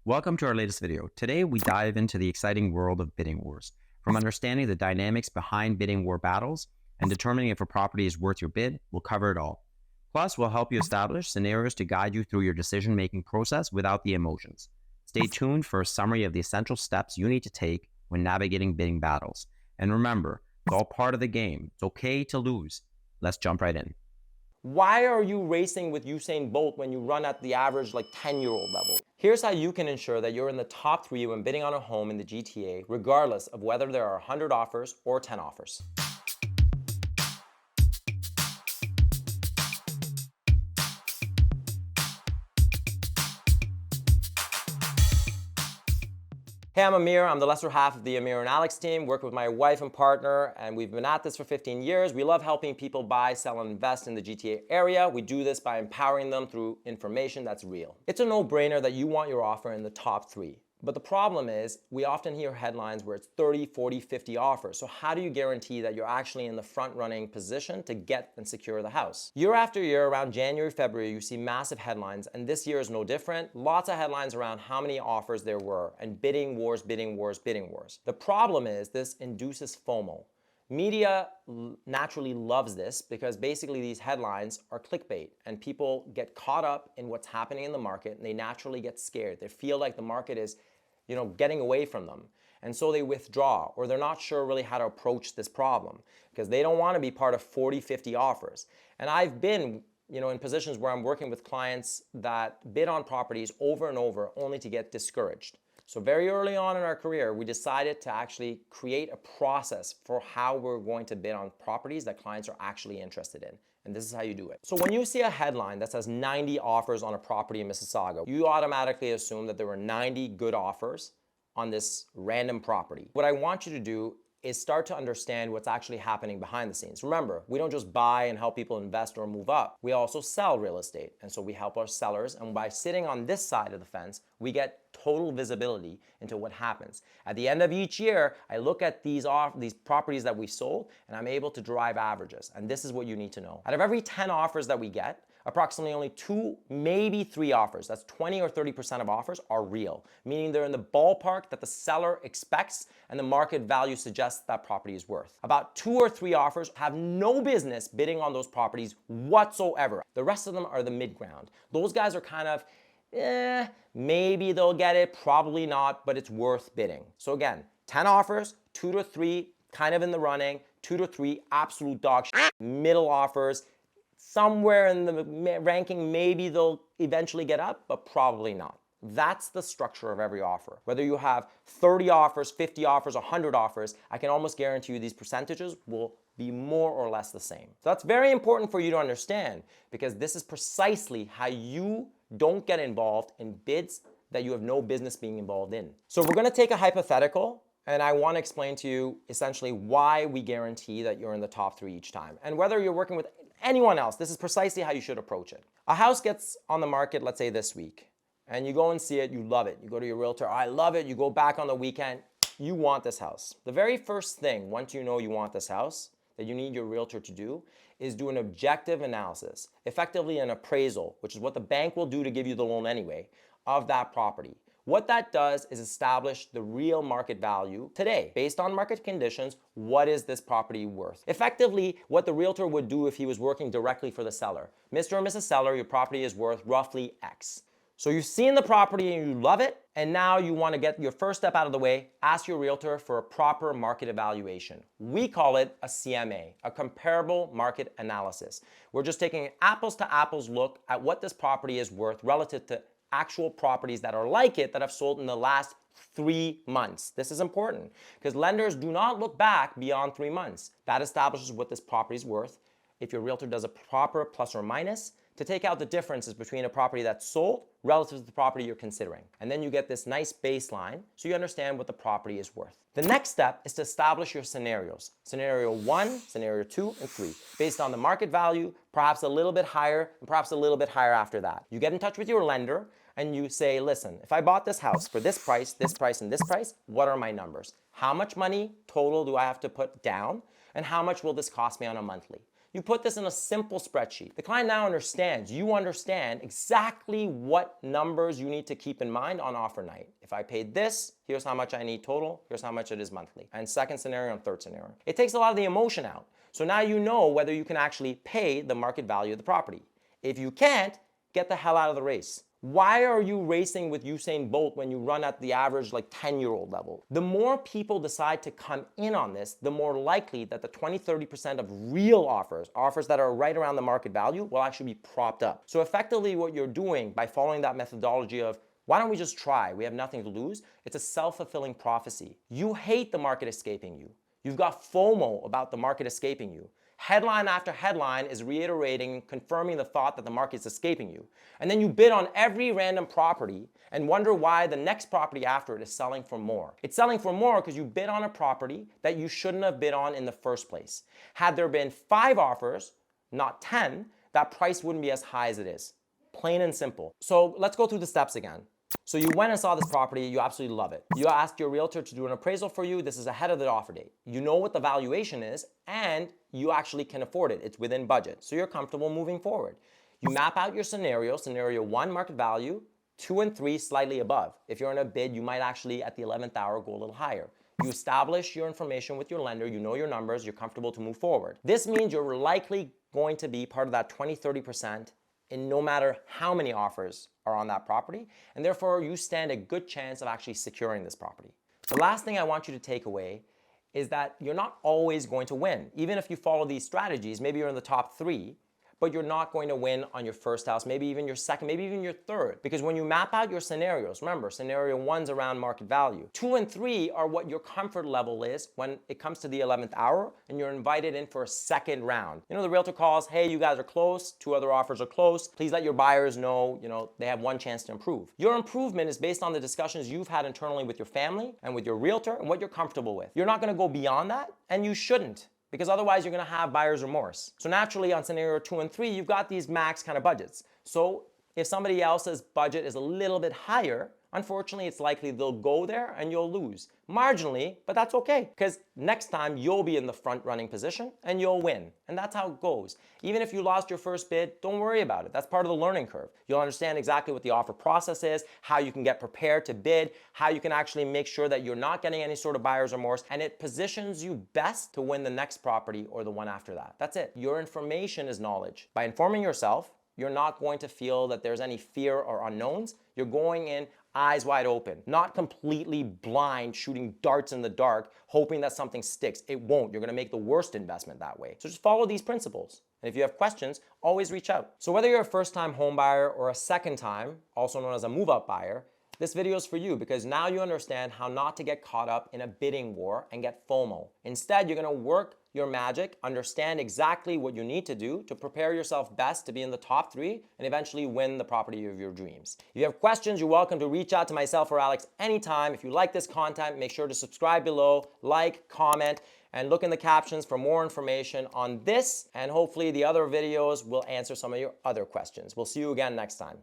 Welcome to our latest video. Today, we dive into the exciting world of bidding wars. From understanding the dynamics behind bidding war battles and determining if a property is worth your bid, we'll cover it all. Plus, we'll help you establish scenarios to guide you through your decision-making process without the emotions. Stay tuned for a summary of the essential steps you need to take when navigating bidding battles. And remember, it's all part of the game. It's okay to lose. Let's jump right in. Why are you racing with Usain Bolt when you run at the average 10-year-old level? Here's how you can ensure that you're in the top 3 when bidding on a home in the GTA, regardless of whether there are 100 offers or 10 offers. Hey, I'm Amir. I'm the lesser half of the Amir and Aleks team. Work with my wife and partner, and we've been at this for 15 years. We love helping people buy, sell, and invest in the GTA area. We do this by empowering them through information that's real. It's a no-brainer that you want your offer in the top 3. But the problem is, we often hear headlines where it's 30, 40, 50 offers. So how do you guarantee that you're actually in the front-running position to get and secure the house? Year after year, around January, February, you see massive headlines, and this year is no different. Lots of headlines around how many offers there were, and bidding wars, bidding wars, bidding wars. The problem is this induces FOMO. Media naturally loves this because basically these headlines are clickbait and people get caught up in what's happening in the market and they naturally get scared. They feel like the market is getting away from them. And so they withdraw, or they're not sure really how to approach this problem because they don't want to be part of 40, 50 offers. And I've been in positions where I'm working with clients that bid on properties over and over only to get discouraged. So very early on in our career, we decided to actually create a process for how we're going to bid on properties that clients are actually interested in. And this is how you do it. So when you see a headline that says 90 offers on a property in Mississauga, you automatically assume that there were 90 good offers on this random property. What I want you to do is start to understand what's actually happening behind the scenes. Remember, we don't just buy and help people invest or move up. We also sell real estate. And so we help our sellers. And by sitting on this side of the fence, we get total visibility into what happens. At the end of each year, I look at these properties that we sold, and I'm able to derive averages. And this is what you need to know. Out of every 10 offers that we get, approximately only 2, maybe 3 offers, that's 20 or 30% of offers, are real, meaning they're in the ballpark that the seller expects and the market value suggests that property is worth. About 2 or 3 offers have no business bidding on those properties whatsoever. The rest of them are the mid-ground. Those guys are kind of, maybe they'll get it, probably not, but it's worth bidding. So again, 10 offers, 2 to 3 kind of in the running, 2 to 3 absolute dog shit, middle offers, somewhere in the ranking, maybe they'll eventually get up, but probably not. That's the structure of every offer. Whether you have 30 offers, 50 offers, 100 offers, I can almost guarantee you these percentages will be more or less the same. So that's very important for you to understand because this is precisely how you don't get involved in bids that you have no business being involved in. So we're gonna take a hypothetical and I wanna explain to you essentially why we guarantee that you're in the top 3 each time. And whether you're working with anyone else, this is precisely how you should approach it. A house gets on the market, let's say this week, and you go and see it, you love it. You go to your realtor, I love it. You go back on the weekend, you want this house. The very first thing, once you know you want this house, that you need your realtor to do is do an objective analysis, effectively an appraisal, which is what the bank will do to give you the loan anyway, of that property. What that does is establish the real market value today. Based on market conditions, what is this property worth? Effectively, what the realtor would do if he was working directly for the seller. Mr. or Mrs. Seller, your property is worth roughly X. So you've seen the property and you love it, and now you want to get your first step out of the way, ask your realtor for a proper market evaluation. We call it a CMA, a comparable market analysis. We're just taking an apples to apples look at what this property is worth relative to actual properties that are like it that have sold in the last 3 months. This is important because lenders do not look back beyond 3 months. That establishes what this property is worth. If your realtor does a proper plus or minus to take out the differences between a property that's sold relative to the property you're considering. And then you get this nice baseline so you understand what the property is worth. The next step is to establish your scenarios. Scenario 1, scenario 2, and 3. Based on the market value, perhaps a little bit higher, and perhaps a little bit higher after that. You get in touch with your lender and you say, listen, if I bought this house for this price, and this price, what are my numbers? How much money total do I have to put down? And how much will this cost me on a monthly? You put this in a simple spreadsheet. The client now understands, you understand exactly what numbers you need to keep in mind on offer night. If I paid this, here's how much I need total, here's how much it is monthly. And second scenario and third scenario. It takes a lot of the emotion out. So now you know whether you can actually pay the market value of the property. If you can't, get the hell out of the race. Why are you racing with Usain Bolt when you run at the average like 10-year-old level? The more people decide to come in on this, the more likely that the 20-30% of real offers that are right around the market value, will actually be propped up. So effectively what you're doing by following that methodology of, why don't we just try? We have nothing to lose. It's a self-fulfilling prophecy. You hate the market escaping you. You've got FOMO about the market escaping you. Headline after headline is reiterating, confirming the thought that the market's escaping you. And then you bid on every random property and wonder why the next property after it is selling for more. It's selling for more because you bid on a property that you shouldn't have bid on in the first place. Had there been 5 offers, not 10, that price wouldn't be as high as it is. Plain and simple. So let's go through the steps again. So you went and saw this property, you absolutely love it. You asked your realtor to do an appraisal for you. This is ahead of the offer date. You know what the valuation is and you actually can afford it. It's within budget. So you're comfortable moving forward. You map out your scenario. Scenario 1, market value, 2 and 3, slightly above. If you're in a bid, you might actually at the 11th hour go a little higher. You establish your information with your lender. You know your numbers. You're comfortable to move forward. This means you're likely going to be part of that 20-30% in no matter how many offers are on that property, and therefore you stand a good chance of actually securing this property. The last thing I want you to take away is that you're not always going to win. Even if you follow these strategies, maybe you're in the top 3, but you're not going to win on your first house, maybe even your second, maybe even your third. Because when you map out your scenarios, remember, scenario 1's around market value. 2 and 3 are what your comfort level is when it comes to the 11th hour and you're invited in for a second round. You know, the realtor calls, hey, you guys are close, 2 other offers are close. Please let your buyers know, they have one chance to improve. Your improvement is based on the discussions you've had internally with your family and with your realtor and what you're comfortable with. You're not gonna go beyond that, and you shouldn't, because otherwise you're gonna have buyer's remorse. So naturally on scenario 2 and 3, you've got these max kind of budgets. So if somebody else's budget is a little bit higher, unfortunately it's likely they'll go there and you'll lose. Marginally, but that's okay, because next time you'll be in the front running position and you'll win. And that's how it goes. Even if you lost your first bid, don't worry about it. That's part of the learning curve. You'll understand exactly what the offer process is, how you can get prepared to bid, how you can actually make sure that you're not getting any sort of buyer's remorse, and it positions you best to win the next property or the one after that. That's it. Your information is knowledge. By informing yourself, you're not going to feel that there's any fear or unknowns. You're going in eyes wide open, not completely blind, shooting darts in the dark, hoping that something sticks. It won't. You're gonna make the worst investment that way. So just follow these principles. And if you have questions, always reach out. So whether you're a first-time home buyer or a second time, also known as a move-up buyer, this video is for you because now you understand how not to get caught up in a bidding war and get FOMO. Instead, you're gonna work your magic, understand exactly what you need to do to prepare yourself best to be in the top 3 and eventually win the property of your dreams. If you have questions, you're welcome to reach out to myself or Alex anytime. If you like this content, make sure to subscribe below, like, comment, and look in the captions for more information on this, and hopefully the other videos will answer some of your other questions. We'll see you again next time.